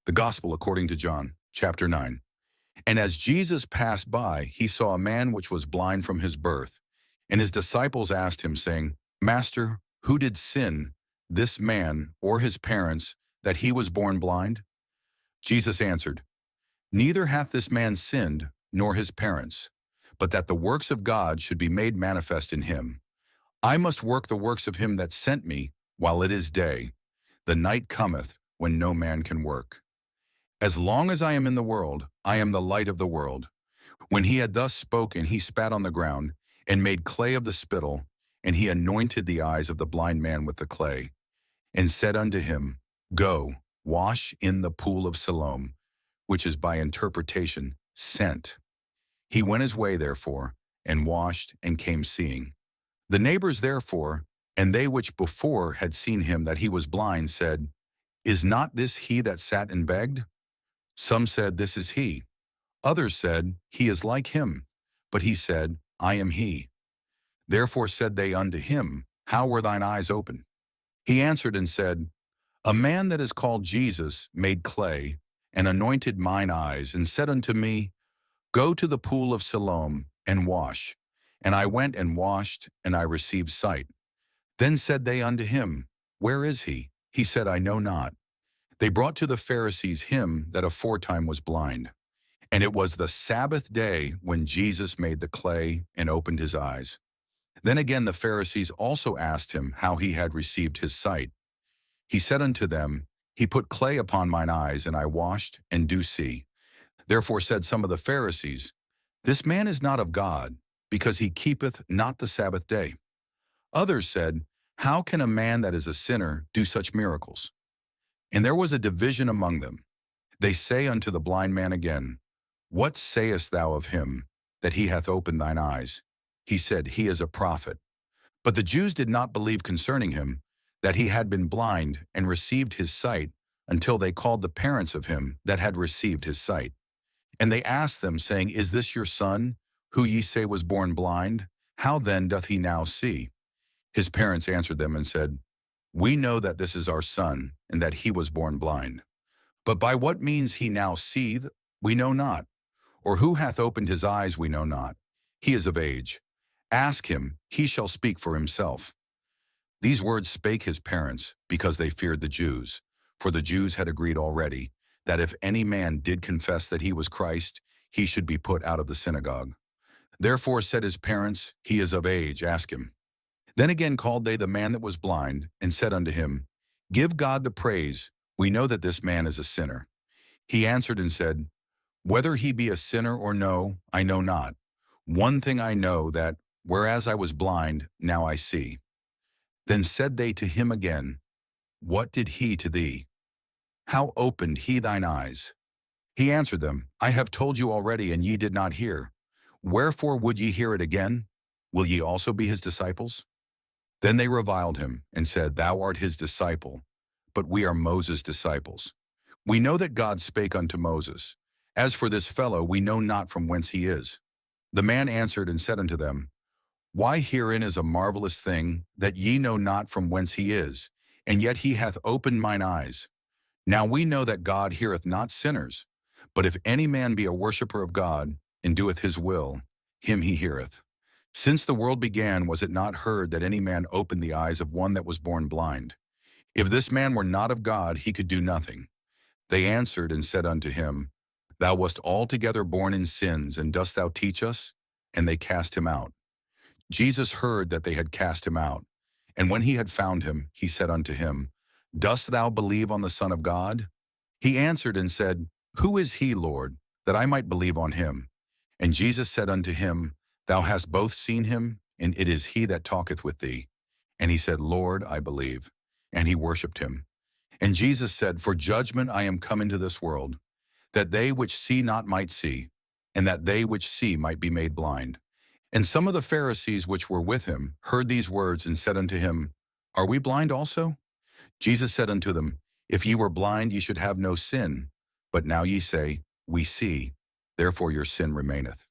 The Gospel according to John, chapter 9. And as Jesus passed by, he saw a man which was blind from his birth. And his disciples asked him, saying, Master, who did sin, this man or his parents, that he was born blind? Jesus answered, Neither hath this man sinned, nor his parents, but that the works of God should be made manifest in him. I must work the works of him that sent me while it is day. The night cometh when no man can work. As long as I am in the world, I am the light of the world. When he had thus spoken, he spat on the ground, and made clay of the spittle, and he anointed the eyes of the blind man with the clay, and said unto him, Go, wash in the pool of Siloam, which is by interpretation, sent. He went his way therefore, and washed, and came seeing. The neighbors therefore, and they which before had seen him that he was blind, said, Is not this he that sat and begged? Some said, This is he. Others said, He is like him. But he said, I am he. Therefore said they unto him, How were thine eyes opened? He answered and said, A man that is called Jesus made clay, and anointed mine eyes, and said unto me, Go to the pool of Siloam, and wash. And I went and washed, and I received sight. Then said they unto him, Where is he? He said, I know not. They brought to the Pharisees him that aforetime was blind. And it was the Sabbath day when Jesus made the clay and opened his eyes. Then again the Pharisees also asked him how he had received his sight. He said unto them, He put clay upon mine eyes, and I washed, and do see. Therefore said some of the Pharisees, This man is not of God, because he keepeth not the Sabbath day. Others said, How can a man that is a sinner do such miracles? And there was a division among them. They say unto the blind man again, What sayest thou of him, that he hath opened thine eyes? He said, He is a prophet. But the Jews did not believe concerning him, that he had been blind and received his sight, until they called the parents of him that had received his sight. And they asked them, saying, Is this your son, who ye say was born blind? How then doth he now see? His parents answered them and said, We know that this is our son, and that he was born blind. But by what means he now seeth, we know not. Or who hath opened his eyes, we know not. He is of age. Ask him, he shall speak for himself. These words spake his parents, because they feared the Jews. For the Jews had agreed already, that if any man did confess that he was Christ, he should be put out of the synagogue. Therefore said his parents, He is of age, ask him. Then again called they the man that was blind, and said unto him, Give God the praise, we know that this man is a sinner. He answered and said, Whether he be a sinner or no, I know not. One thing I know, that, whereas I was blind, now I see. Then said they to him again, What did he to thee? How opened he thine eyes? He answered them, I have told you already, and ye did not hear. Wherefore would ye hear it again? Will ye also be his disciples? Then they reviled him, and said, Thou art his disciple, but we are Moses' disciples. We know that God spake unto Moses. As for this fellow, we know not from whence he is. The man answered and said unto them, Why herein is a marvelous thing, that ye know not from whence he is, and yet he hath opened mine eyes. Now we know that God heareth not sinners, but if any man be a worshipper of God, and doeth his will, him he heareth. Since the world began, was it not heard that any man opened the eyes of one that was born blind? If this man were not of God, he could do nothing. They answered and said unto him, Thou wast altogether born in sins, and dost thou teach us? And they cast him out. Jesus heard that they had cast him out. And when he had found him, he said unto him, Dost thou believe on the Son of God? He answered and said, Who is he, Lord, that I might believe on him? And Jesus said unto him, Thou hast both seen him, and it is he that talketh with thee. And he said, Lord, I believe. And he worshipped him. And Jesus said, For judgment I am come into this world, that they which see not might see, and that they which see might be made blind. And some of the Pharisees which were with him heard these words, and said unto him, Are we blind also? Jesus said unto them, If ye were blind, ye should have no sin. But now ye say, We see, therefore your sin remaineth.